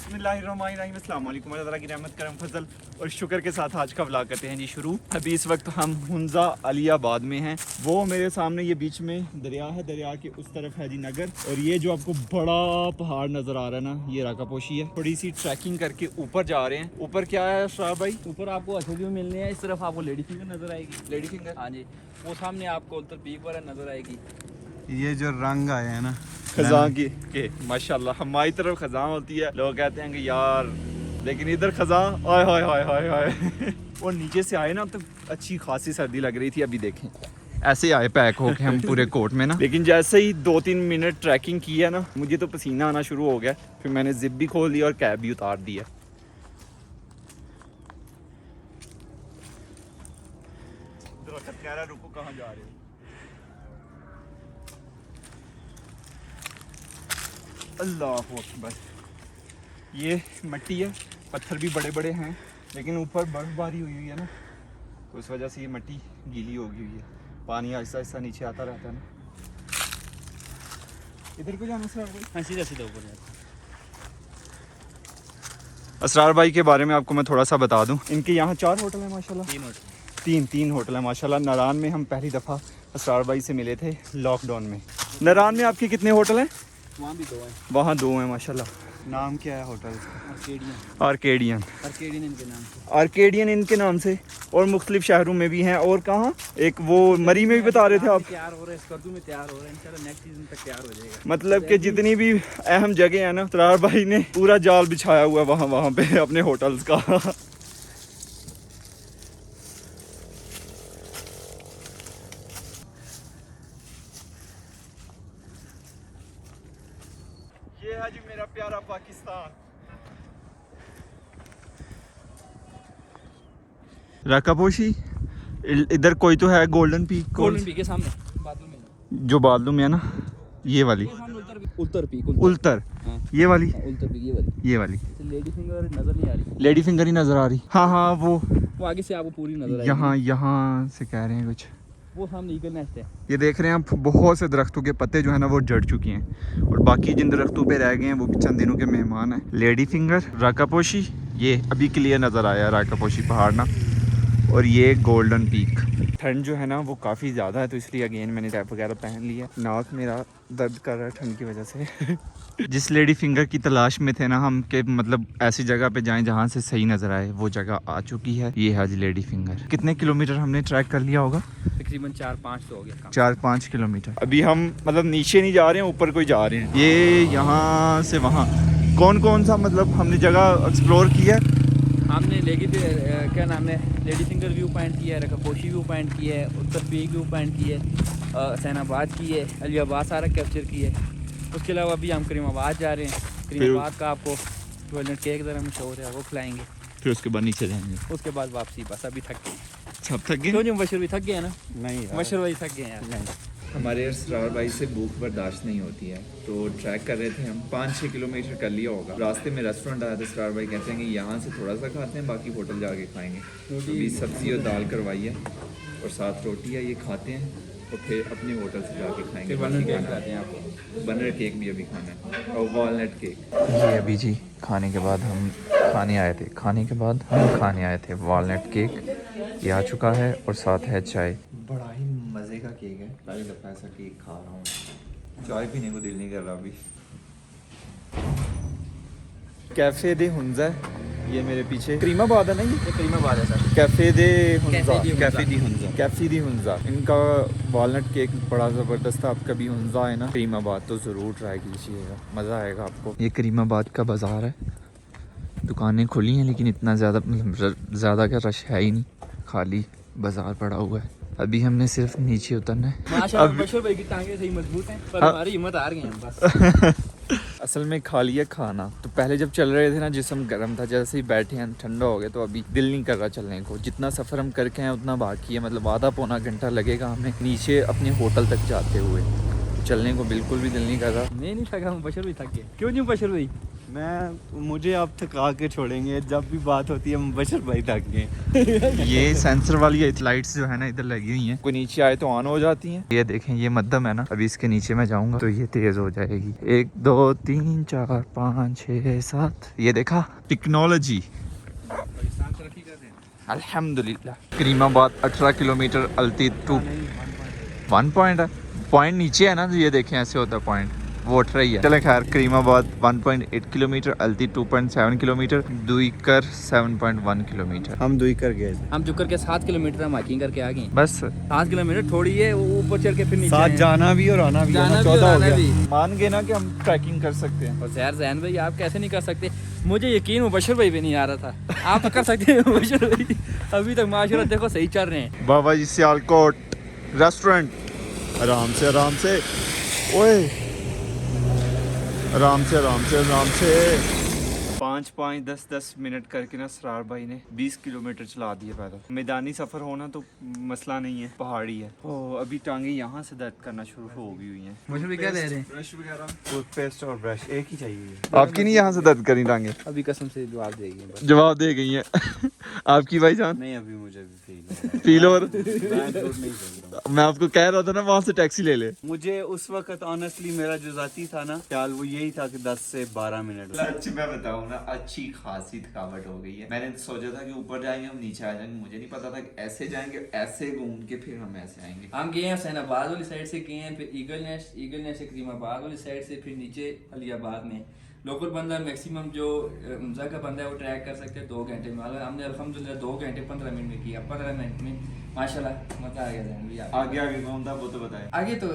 बिस्मिल्लाहिर्रहमानिर्रहीम, अस्सलाम वालेकुम। अल्लाह ताला की रहमत करम फजल और शुक्र के साथ आज का व्लॉग करते हैं जी शुरू। अभी इस वक्त हम हुंजा अलियाबाद में हैं। वो मेरे सामने ये बीच में दरिया है, दरिया के उस तरफ है जी नगर। और ये जो आपको बड़ा पहाड़ नज़र आ रहा है ना, ये राकापोशी है। थोड़ी सी ट्रैकिंग करके ऊपर जा रहे हैं। ऊपर क्या है शाह भाई? ऊपर आपको अच्छे व्यू मिलने हैं। इस तरफ आपको लेडी फिंगर नजर आएगी। लेडी फिंगर, हाँ जी, वो सामने आपको उल्तर पीक वाला नजर आएगी। ये जो रंग आए हैं ना खजां के माशाल्लाह। हमारी तरफ खजां होती है, लोग कहते हैं कि यार, लेकिन इधर खजां हाय हाय हाय हाय हाय। और नीचे से आए ना तो अच्छी खासी सर्दी लग रही थी। अभी देखें ऐसे आए पैक होके हम पूरे कोट में ना, लेकिन जैसे ही 2-3 मिनट ट्रैकिंग की है ना, मुझे तो पसीना आना शुरू हो गया। फिर मैंने जिप भी खोल दी और कैब भी उतार दी है। रुको, कहाँ जा रहे हो? अल्लाह अकबर। ये मिट्टी है, पत्थर भी बड़े बड़े हैं, लेकिन ऊपर बर्फबारी हुई हुई है ना, तो उस वजह से ये मिट्टी गीली हो गई हुई है। पानी आहिस्ता आहिस्ता नीचे आता रहता है ना। इधर को जाना असरार भाई? हाँ, सीधा सीधा ऊपर जाता है। असरार भाई के बारे में आपको मैं थोड़ा सा बता दूं। इनके यहाँ 4 होटल हैं माशाल्लाह। 3 होटल हैं माशाल्लाह। नारान में हम पहली दफ़ा असरार भाई से मिले थे लॉकडाउन में। नारान में आपके कितने होटल हैं? वहाँ भी 2 हैं। वहाँ 2 हैं माशाल्लाह। नाम क्या है होटल का? आर्केडियन इनके नाम से। आर्केडियन इनके नाम से। और मुख्तलिफ शहरों में भी हैं। और कहाँ, एक वो मरी में भी बता रहे थे आप। तैयार हो रहा है, स्कर्दू में तैयार हो रहा है, इंशाल्लाह नेक्स्ट सीजन तक तैयार हो जाएगा। मतलब कि जितनी भी अहम जगह है ना, असरार भाई ने पूरा जाल बिछाया हुआ है वहाँ पे अपने होटल्स का। ये है जी मेरा प्यारा पाकिस्तान। राकापोशी, इधर कोई तो है गोल्डन पीक। गोल्डन पीक के सामने बादल में, जो बादलों में है ना, ये वाली उल्तर पीक। उल्तर, ये वाली, उल्तर पीक ये वाली। ये वाली लेडी फिंगर नजर नहीं आ रही। लेडी फिंगर ही नजर आ रही। हाँ हाँ, वो आगे से आपको पूरी नजर आएगी। यहाँ से कह रहे हैं कुछ। वो सामने ईगल नेस्ट है। ये देख रहे हैं आप, बहुत से दरख्तों के पत्ते जो है ना वो झड़ चुके हैं, और बाकी जिन दरख्तों पे रह गए हैं वो भी चंद दिनों के मेहमान हैं। लेडी फिंगर, राकापोशी, ये अभी क्लियर नज़र आया राकापोशी पहाड़ ना, और ये गोल्डन पीक। ठंड जो है ना वो काफ़ी ज़्यादा है, तो इसलिए अगेन मैंने कैप वगैरह पहन लिया। नाक मेरा दर्द कर रहा है ठंड की वजह से। जिस लेडी फिंगर की तलाश में थे ना हम, के मतलब ऐसी जगह पे जाएं जहाँ से सही नज़र आए, वो जगह आ चुकी है। ये है जी लेडी फिंगर। कितने किलोमीटर हमने ट्रैक कर लिया होगा? तकरीबन 4-5 तो हो गया। 4-5 किलोमीटर। अभी हम मतलब नीचे नहीं जा रहे हैं, ऊपर कोई जा रहे हैं। ये यहाँ से वहाँ कौन कौन सा मतलब हमने जगह एक्सप्लोर किया? हमने क्या नाम है, लेडी फिंगर व्यू पॉइंट किया है, राकापोशी व्यू पॉइंट किया है, उत्तर पीक व्यू पॉइंट की है, हुसैनाबाद की है, अलियाबाद सारा कैप्चर किया है। उसके अलावा अभी हम करीमाबाद जा रहे हैं। करीमाबाद का आपको टॉयलेट केक ज़रा मशहूर है, वो खिलाएंगे। फिर उसके बाद नीचे जाएंगे। उसके बाद वापसी। बस अभी थक गए। सब थक गए? क्यों जी, बशर भी थक गए हैं ना? नहीं बशर भाई थक गए हैं यार। हमारे असरार भाई से भूख बर्दाश्त नहीं होती है, तो ट्रैक कर रहे थे हम। 5-6 किलोमीटर कर लिया होगा। रास्ते में रेस्टोरेंट आया था, असरार भाई कहते हैं कि यहाँ से थोड़ा सा खाते हैं, बाकी होटल जाके खाएंगे। अभी सब्ज़ी और दाल करवाई है और साथ रोटी है, ये खाते हैं और फिर अपने होटल से जाके खाएंगे। फिर बनर केक खाते हैं आपको। बनर केक भी अभी खाना है और वॉलनट केक। ये अभी जी खाने के बाद हम खाने आए थे वॉलनट केक, ये आ चुका है और साथ है चाय। बड़ा ही मज़े का केक है, पहली दफ़ा ऐसा केक खा रहा हूँ। चाय पीने को दिल नहीं कर रहा अभी। कैफे दे हुंजा है ये मेरे पीछे। करीमाबाद है ना ये? करीमाबाद है सर। कैफे दे हुंजा, कैफे दी हुंजा। इनका वॉलनट केक बड़ा ज़बरदस्त है। आप कभी हुंजा आए ना करीमाबाद तो ज़रूर ट्राई कीजिएगा, मज़ा आएगा आपको। ये करीमाबाद का बाज़ार है, दुकानें खुली हैं लेकिन इतना ज़्यादा मतलब ज़्यादा क्या रश है ही नहीं, खाली बाज़ार पड़ा हुआ है। अभी हमने सिर्फ नीचे उतरना है। माशाल्लाह बशर भाई की टांगे सही मजबूत हैं, पर हमारी हिम्मत हार गई है बस। असल में खा लिया खाना तो पहले जब चल रहे थे ना जिस्म गर्म था, जैसे ही बैठे हैं ठंडा हो गया, तो अभी दिल नहीं कर रहा चलने को। जितना सफ़र हम करके हैं उतना बाकी है, मतलब आधा पौना घंटा लगेगा हमें नीचे अपने होटल तक जाते हुए। चलने को बिल्कुल भी दिल नहीं कर रहा। मैं नहीं थका हूँ, बशर भी थक गए। क्यों नहीं बशर भाई? मुझे आप थका के छोड़ेंगे, जब भी बात होती है मुबशर भाई थक गए। ये सेंसर वाली लाइट्स जो है ना इधर लगी हुई हैं, कोई नीचे आए तो ऑन हो जाती हैं। ये देखें ये मध्यम है ना, अभी इसके नीचे मैं जाऊंगा तो ये तेज हो जाएगी। 1 2 3 4 5 6 7, ये देखा टेक्नोलॉजी। अल्हम्दुलिल्लाह। करीमाबाद 18 किलोमीटर, अल्ती 1 पॉइंट है, पॉइंट नीचे है ना, तो ये देखें ऐसे होता है पॉइंट, वो उठ रही है। चले खैर, करीमाबाद 1.8 किलोमीटर, अल्ती 2.7 किलोमीटर, दुईकर 7.1 किलोमीटर। हम दुई कर गए थे। हम जुकर के 7 किलोमीटर हम हाइकिंग करके आ गए। बस 7 किलोमीटर थोड़ी है, वो ऊपर चढ़ के फिर नीचे साथ आए। जाना भी और आना भी, जाना भी 14 और हो आना गया। भी। मान गए ना कि हम ट्रैकिंग कर सकते हैं। और जहर जैन भाई आप कैसे नहीं कर सकते? मुझे यकीन मुबशर भाई भी नहीं आ रहा था, आप तो कर सकते हैं मुबशर भाई। अभी तक माशाल्लाह देखो सही चल रहे हैं। बाबा जी सियालकोट रेस्टोरेंट, आराम से आराम से, ओए आराम से आराम से आराम से। 5 10 मिनट करके ना सरार भाई ने 20 किलोमीटर चला दिए पैदल। मैदानी सफ़र होना तो मसला नहीं है, पहाड़ी है। ओ अभी टांगे यहाँ से दर्द करना शुरू हो गई हुई हैं। मुबशर भाई क्या ले रहे हैं? ब्रश वगैरह, टूथपेस्ट और ब्रश एक ही चाहिए। आपकी नहीं यहाँ से दर्द करी टांगे? अभी कसम से जवाब देगी बस। जवाब दे गई हैं। आपकी भाईजान? नहीं, अभी मुझे भी फील फील और नहीं चल रहा। मैं आपको कह रहा था ना वहाँ से टैक्सी ले ले। मुझे उस वक्त ऑनेस्टली मेरा जो जाती था ना ख्याल, वो यही था कि 10 से 12 मिनट। सच मैं बताऊं ना, अच्छी खासी थकावट हो गई है। मैंने सोचा था कि ऊपर जाएंगे हम, नीचे आ जाएंगे, मुझे नहीं पता था कि ऐसे जाएंगे, ऐसे घूम के फिर हम ऐसे आएंगे। हम गए हैं हुसैनाबाद वाली साइड से गए हैं, फिर ईगल नेस्ट से करीमाबाद वाली साइड से, फिर नीचे अलियाबाद में। लोकल बंदा मैक्सिमम जो हमजा का बंदा है वो ट्रैक कर सकते हैं 2 घंटे में। हमने अल्हम्दुलिल्लाह 2 घंटे 15 मिनट में किया। 15 मिनट में माशाल्लाह मजा आ गया जहन भी। आगे आगे कौन था वो तो बताए। आगे तो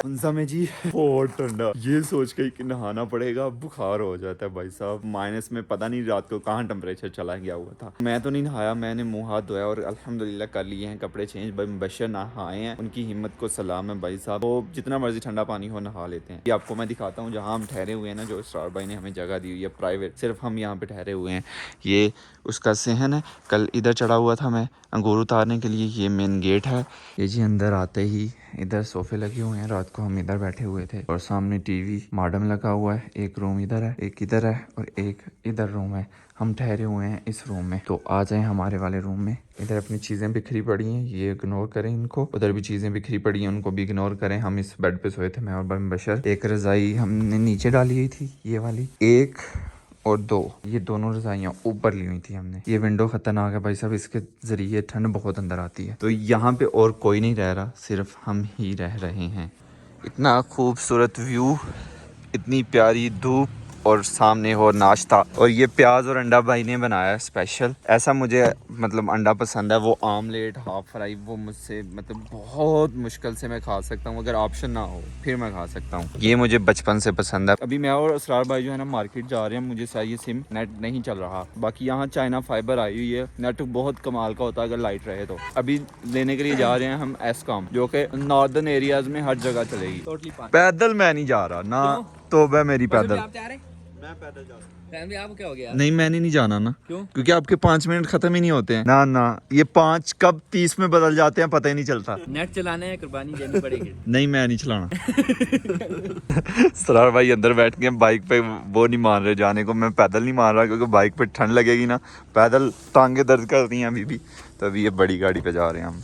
उनसा में जी बहुत ठंडा, ये सोच के कि नहाना पड़ेगा, बुखार हो जाता है भाई साहब। माइनस में पता नहीं रात को कहाँ टेम्परेचर चला गया हुआ था। मैं तो नहीं नहाया, मैंने मुंह हाथ धोया और अल्हम्दुलिल्लाह कर लिए हैं कपड़े चेंज। भाई मुबशर नहाए हैं, उनकी हिम्मत को सलाम है भाई साहब। वो जितना मर्जी ठंडा पानी हो नहा लेते हैं। ये आपको मैं दिखाता हूँ जहाँ हम ठहरे हुए हैं ना, जो स्टार भाई ने हमें जगह दी हुई है प्राइवेट, सिर्फ हम यहाँ पे ठहरे हुए हैं। ये उसका सहन है। कल इधर चढ़ा हुआ था मैं अंगूर उतारने के लिए, ये मेन गेट है। ये जी अंदर आते ही इधर सोफे लगे हुए हैं, रात को हम इधर बैठे हुए थे और सामने टीवी मॉडर्न लगा हुआ है। एक रूम इधर है, एक इधर है और एक इधर रूम है। हम ठहरे हुए हैं इस रूम में, तो आ जाएं हमारे वाले रूम में। इधर अपनी चीज़ें बिखरी पड़ी हैं, ये इग्नोर करें इनको। उधर भी चीज़ें बिखरी पड़ी हैं, उनको भी इग्नोर करें। हम इस बेड पे सोए थे, मैं और बशर। एक रज़ाई हमने नीचे डाली हुई थी, ये वाली 1 और 2, ये दोनों रज़ाइयाँ ऊपर ली हुई थी हमने। ये विंडो खतरनाक है भाई साहब, इसके ज़रिए ठंड बहुत अंदर आती है। तो यहाँ पे और कोई नहीं रह रहा, सिर्फ हम ही रह रहे हैं। इतना खूबसूरत व्यू, इतनी प्यारी धूप और सामने हो नाश्ता। और ये प्याज और अंडा भाई ने बनाया है स्पेशल। ऐसा मुझे मतलब अंडा पसंद है, वो आमलेट हाफ फ्राई वो मुझसे मतलब बहुत मुश्किल से मैं खा सकता हूँ। अगर ऑप्शन ना हो फिर मैं खा सकता हूँ। ये मुझे बचपन से पसंद है। अभी मैं और असरार भाई जो है ना मार्केट जा रहे हैं, मुझे चाहिए सिम, नेट नहीं चल रहा। बाकी यहाँ चाइना फाइबर आई हुई है, नेट बहुत कमाल का होता है अगर लाइट रहे तो। अभी लेने के लिए जा रहे हैं हम एस्कॉम, जो कि नॉर्दर्न एरियाज में हर जगह चलेगी। पैदल मैं नहीं जा रहा ना, तो वह मेरी पैदल। मैं पैदल जा सकता फैमिली आपको क्या हो गया? नहीं मैंने नहीं जाना ना। क्यों? क्योंकि आपके 5 मिनट खत्म ही नहीं होते हैं ना। ये 5 कब 30 में बदल जाते हैं पता ही नहीं चलता। नेट चलाने है, कुर्बानी देनी पड़ेगी। नहीं मैं नहीं चलाना। सरार भाई अंदर बैठ के बाइक पे वो नहीं मान रहे जाने को, मैं पैदल नहीं मान रहा क्योंकि बाइक पे ठंड लगेगी ना, पैदल टांगे दर्द कर रही हैं अभी भी। तो अभी ये बड़ी गाड़ी पे जा रहे हैं हम।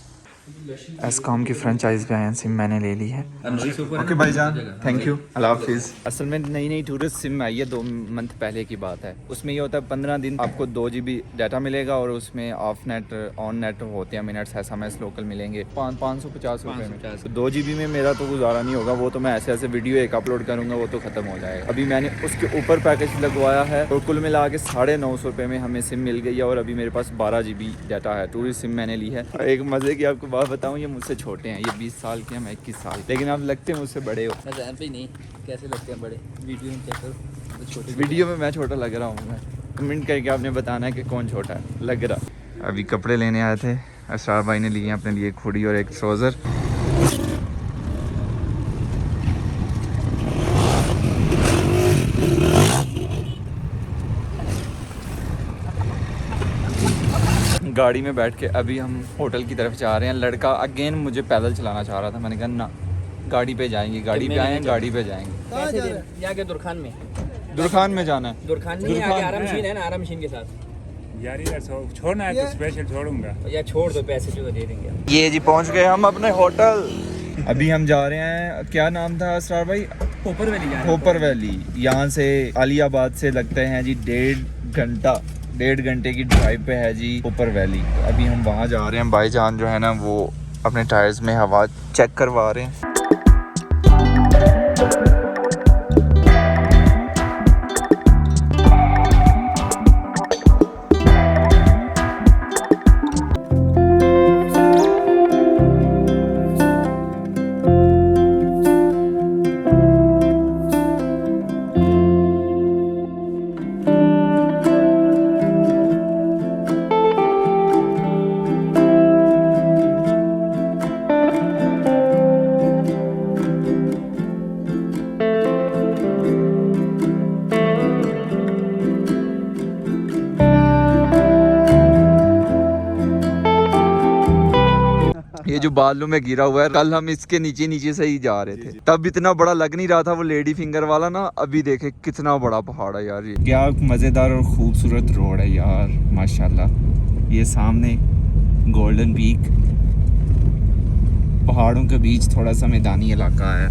एस्कॉम की फ्रेंचाइज पे आए हैं, सिम मैंने ले ली है। ओके भाईजान, थैंक यू, अल्लाह हाफिज़। असल में नई टूरिस्ट सिम आई है, 2 मंथ पहले की बात है। उसमें ये होता है 15 दिन आपको 2 GB डाटा मिलेगा और उसमें ऑफ नेट ऑन नेट होते हैं मिनट्स, SMS लोकल मिलेंगे 550 रुपये में। तो 2 GB में मेरा तो गुजारा नहीं होगा, वो तो मैं ऐसे वीडियो एक अपलोड करूँगा वो तो ख़त्म हो जाएगा। अभी मैंने उसके ऊपर पैकेज लगवाया है और कुल मिला के 950 रुपये में हमें सिम मिल गई है और अभी मेरे पास 12 GB डाटा है। टूरिस्ट सिम मैंने ली है। एक मज़े की आपको बात बताऊँ, ये मुझसे छोटे हैं, ये 20 साल के हैं, मैं 21 साल, लेकिन आप लगते हैं मुझसे बड़े हो। पे नहीं कैसे लगते हैं बड़े, वीडियो में चेक करो छोटे। वीडियो में मैं छोटा लग रहा हूँ, मैं कमेंट करके आपने बताना है कि कौन छोटा है लग रहा। अभी कपड़े लेने आए थे, असरार भाई ने लिए अपने लिए एक हुडी और एक ट्राउज़र। गाड़ी में बैठ के अभी हम होटल की तरफ जा रहे हैं। लड़का अगेन मुझे पैदल चलाना चाह रहा था, मैंने कहा ना गाड़ी पे जाएंगे, गाड़ी पे आए हैं, गाड़ी पे जाएंगे। कैसे दे यहाँ के दुरखान में? दुरखान में जाना है। दुरखान नहीं, आगे आरा मशीन है ना, आरा मशीन के साथ। यार यार छोड़ना है तो स्पेशल छोड़ूंगा। या छोड़ दो, पैसे जो दे देंगे। ये जी पहुंच गए हम अपने होटल। अभी हम जा रहे हैं, क्या नाम था असरार भाई? ऊपर वैली जा होपर वैली। यहाँ से आलियाबाद से लगते हैं जी 1.5 घंटे की ड्राइव पे है जी होपर वैली। तो अभी हम वहाँ जा रहे हैं। भाईजान जो है ना वो अपने टायर्स में हवा चेक करवा रहे हैं। ये जो बालों में गिरा हुआ है, कल हम इसके नीचे नीचे से ही जा रहे थे, तब इतना बड़ा लग नहीं रहा था वो लेडी फिंगर वाला ना। अभी देखे कितना बड़ा पहाड़ है यार। ये क्या मज़ेदार और खूबसूरत रोड है यार, माशाल्लाह। ये सामने गोल्डन पीक, पहाड़ों के बीच थोड़ा सा मैदानी इलाका है,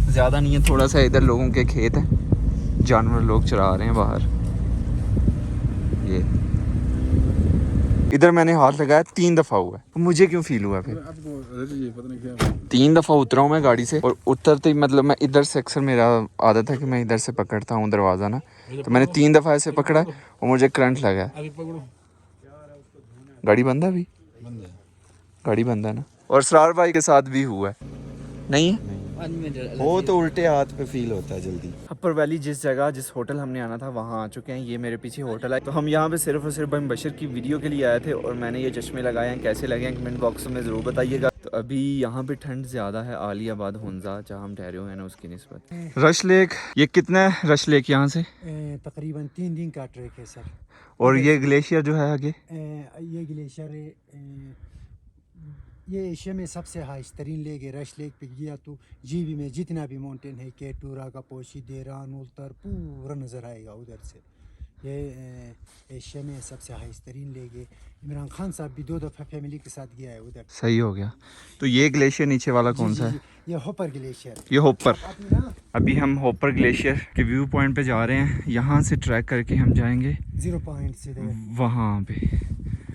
ज़्यादा नहीं है। थोड़ा सा इधर लोगों के खेत हैं, जानवर लोग चरा रहे हैं बाहर। ये इधर मैंने हाथ लगाया 3 दफ़ा हुआ है। मुझे क्यों फील हुआ फिर? 3 दफ़ा उतरा हूँ मैं गाड़ी से, और उतरते ही मतलब मैं इधर से, अक्सर मेरा आदत है कि मैं इधर से पकड़ता हूँ दरवाज़ा ना, तो मैंने 3 दफ़ा ऐसे पकड़ा है और मुझे करंट लगा है। गाड़ी बंद है अभी? गाड़ी बंद है ना। और सरार भाई के साथ भी हुआ है, नहीं है वो तो उल्टे हाथ पे फील होता है जल्दी। अपर वैली जिस जगह, जिस होटल हमने आना था वहाँ आ चुके हैं। ये मेरे पीछे होटल है। तो हम यहाँ पे सिर्फ और सिर्फ हम बशर की वीडियो के लिए आए थे, और मैंने ये चश्मे लगाए हैं। कैसे लगे हैं कमेंट बॉक्स में ज़रूर बताइएगा। तो अभी यहाँ पे ठंड ज़्यादा है, आलियाबाद हुंजा जहाँ हम ठहरे हुए हैं ना उसकी निस्बत। रश लेक, ये कितना है रश लेक यहाँ से? तकरीबन 3 दिन का ट्रैक है सर। और ये ग्लेशियर जो है आगे, ये ग्लेशियर ये एशिया में सबसे हाइस्ट तरीन लेक है। रश लेक पे गया तो जीबी में जितना भी माउंटेन है, केटू, राकापोशी, देरान, उल्तर पूरा नज़र आएगा उधर से। ये एशिया में सबसे हाइस्ट तरीन लेक है। इमरान खान साहब भी 2 दफ़ा फैमिली के साथ गया है उधर। सही हो गया। तो ये ग्लेशियर नीचे वाला कौन सा है? ये होपर ग्लेशियर। ये होपर। अभी हम होपर ग्लेशियर के व्यू पॉइंट पे जा रहे हैं। यहाँ से ट्रैक करके हम जाएंगे 0 पॉइंट से वहाँ पे।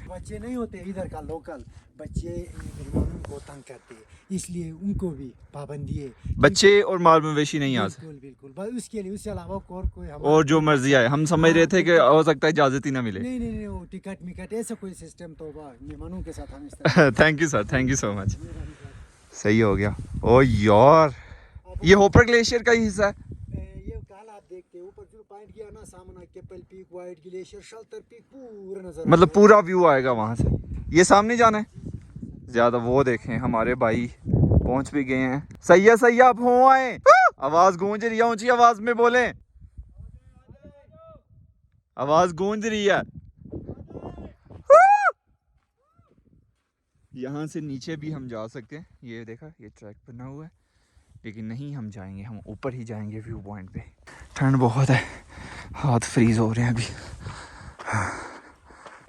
बच्चे नहीं होते इधर का लोकल, बच्चे मेहमानों को तंग करते हैं, इसलिए उनको भी पाबंदी है। बच्चे और माल मवेशी नहीं आ सकते। बिल्कुल बस उसके लिए, उसके अलावा और कोई और जो मर्जी आए। हम समझ रहे थे कि हो सकता है इजाज़त ही ना मिले। नहीं वो टिकट मिकट ऐसा कोई सिस्टम तो मेहमानों के साथ हम इस तरह thank you sir, thank you so much. सही हो गया। ओ यार, ये होपर ग्लेशियर का ही हिस्सा है। ये काल आप देखते हैं ऊपर जो पॉइंट गया ना सामने, Caple peak, white glacier, shelter peak पूरा नजर, मतलब पूरा व्यू आएगा वहाँ से। ये सामने जाना है ज़्यादा। वो देखें हमारे भाई पहुँच भी गए हैं। सही आप हो आए। आवाज़ गूंज रही है, ऊंची आवाज में बोले, आवाज गूंज रही है। यहाँ से नीचे भी हम जा सकते हैं। ये देखा, ये ट्रैक बना हुआ है, लेकिन नहीं हम जाएंगे, हम ऊपर ही जाएंगे व्यू पॉइंट पे। ठंड बहुत है, हाथ फ्रीज हो रहे हैं अभी।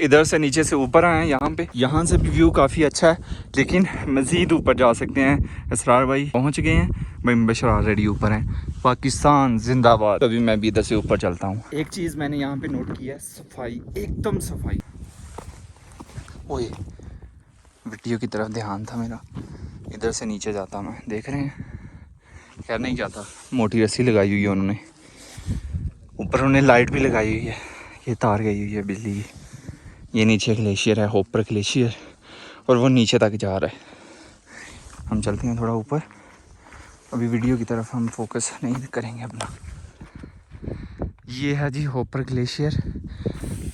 इधर से नीचे से ऊपर आए हैं यहाँ पे। यहाँ से भी व्यू काफ़ी अच्छा है, लेकिन मज़ीद ऊपर जा सकते हैं। असरार भाई पहुँच गए हैं, भाई बशर ऑलरेडी ऊपर हैं। पाकिस्तान जिंदाबाद। अभी मैं भी इधर से ऊपर चलता हूँ। एक चीज़ मैंने यहाँ पे नोट किया है, सफाई, एकदम सफाई। ओए, वीडियो की तरफ ध्यान था मेरा। इधर से नीचे जाता मैं, देख रहे हैं? खैर नहीं जाता, मोटी रस्सी लगाई हुई है उन्होंने। ऊपर उन्होंने लाइट भी लगाई हुई है, ये तार गई हुई है बिजली की। ये नीचे ग्लेशियर है, होपर ग्लेशियर, और वो नीचे तक जा रहा है। हम चलते हैं थोड़ा ऊपर। अभी वीडियो की तरफ हम फोकस नहीं करेंगे अपना। ये है जी होपर ग्लेशियर,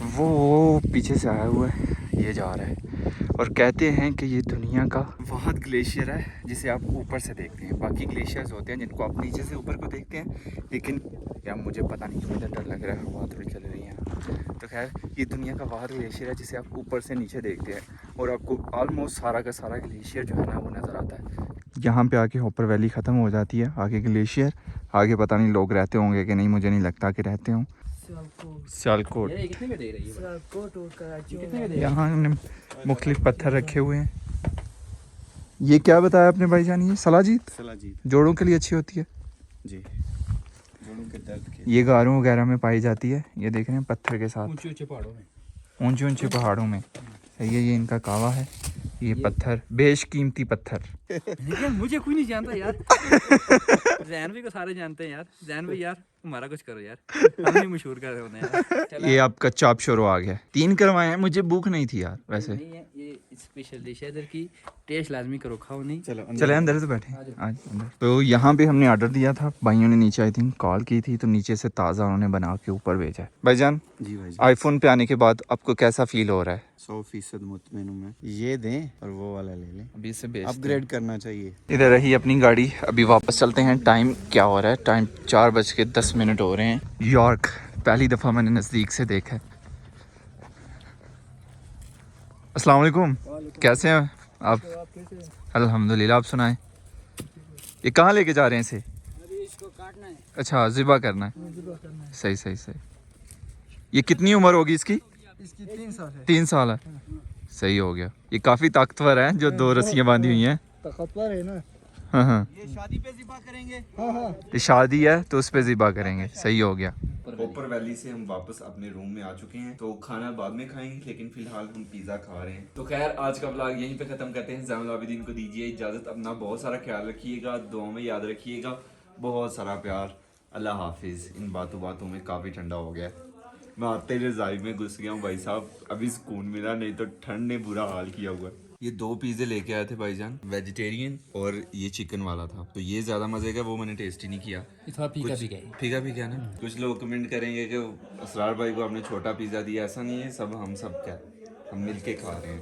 वो पीछे से आया हुआ है, ये जा रहा है। और कहते हैं कि ये दुनिया का वाहिद ग्लेशियर है जिसे आप ऊपर से देखते हैं। बाकी ग्लेशियर्स होते हैं जिनको आप नीचे से ऊपर को देखते हैं, लेकिन यार मुझे पता नहीं क्यों मुझे डर लग रहा है, हवा थोड़ी चल रही है। तो खैर, ये दुनिया का वाहिद ग्लेशियर है जिसे आप ऊपर से नीचे देखते हैं, और आपको ऑलमोस्ट सारा का सारा ग्लेशियर जो है ना वो नज़र आता है। यहाँ पे आके हॉपर वैली ख़त्म हो जाती है, आगे ग्लेशियर, आगे पता नहीं लोग रहते होंगे कि नहीं, मुझे नहीं लगता कि रहते हों। सियालकोट, ये कितने का दे रही है? कितने का दे रही है? यहाँ मुख्तलिफ पत्थर रखे हुए हैं। ये क्या बताया आपने भाईजान, ये सलाजीत सलाजीत जोड़ों के लिए अच्छी होती है जी, जोड़ों के दर्द के। ये गारों वगैरह में पाई जाती है। ये देख रहे हैं पत्थर के साथ ऊंचे ऊंचे पहाड़ों में, ऊंचे ऊंचे पहाड़ों में। सही है, ये इनका कावा है। ये पत्थर बेशकीमती पत्थर। लेकिन मुझे कोई नहीं जानता यार। जैनवी को सारे जानते हैं यार। जैनवी यार हमारा कुछ करो यार, हम नहीं मशहूर कर रहे होते हैं यार। ये आपका चाप शोरो आ गया। 3 करवाए हैं, मुझे भूख नहीं थी यार वैसे। नहीं है, ये स्पेशल डिश है इधर की, टेस्ट लाजमी करो, खाओ नहीं। चलो चले अंदर से बैठे आज अंदर। तो यहाँ पे हमने ऑर्डर दिया था, भाइयों ने नीचे आई थिंक कॉल की थी, तो नीचे से ताज़ा उन्होंने बना के ऊपर भेजा है। भाईजान जी भाई जी, आईफोन पे आने के बाद आपको कैसा फील हो रहा है? 100% मुतमिन हूं मैं। ये दें और वो वाला ले लें, अभी से अपग्रेड करना चाहिए। इधर रही अपनी गाड़ी, अभी वापस चलते हैं। टाइम क्या हो रहा है? टाइम 4:10 हो रहे हैं। यॉर्क पहली दफ़ा मैंने नज़दीक से देखा है। अस्सलाम वालेकुम, कैसे हैं आप? अल्हम्दुलिल्लाह, आप सुनाएं। ये कहाँ लेके जा रहे हैं इसे? अभी इसको काटना है, अच्छा, ज़िबा करना है। ज़िबा करना है। सही सही सही। ये कितनी उम्र होगी इसकी? इसकी 3 साल है। 3 साल है। सही हो गया। ये काफ़ी ताकतवर है जो 2 रस्सियाँ बांधी हुई हैं। ताकतवर है ना। हाँ हाँ, ये शादी पे ज़िबा करेंगे। हाँ हाँ, ये शादी है तो उस पे ज़िबा करेंगे। सही हो गया। ऊपर वैली से हम वापस अपने रूम में आ चुके हैं, तो खाना बाद में खाएंगे, लेकिन फिलहाल हम पिज़्ज़ा खा रहे हैं। तो खैर आज का व्लॉग यहीं पे ख़त्म करते हैं। ज़ैनुल आबिदीन को दीजिए इजाज़त। अपना बहुत सारा ख्याल रखिएगा, दुआ में याद रखिएगा। बहुत सारा प्यार। अल्लाह हाफिज़। इन बातों में काफ़ी ठंडा हो गया है। मैं आते ही रज़ाई में घुस गया हूँ भाई साहब, अभी सुकून मिला, नहीं तो ठंड ने बुरा हाल किया हुआ है। ये 2 पिज़्ज़े लेके आए थे भाईजान, वेजिटेरियन और ये चिकन वाला था। तो ये ज़्यादा मज़े का, वो मैंने टेस्ट ही नहीं किया। थोड़ा फीका कुछ- फीका है। फीका फीका है ना। कुछ लोग कमेंट करेंगे कि असरार भाई को आपने छोटा पिज़्ज़ा दिया, ऐसा नहीं है, सब हम सब क्या हम मिल के खा रहे हैं।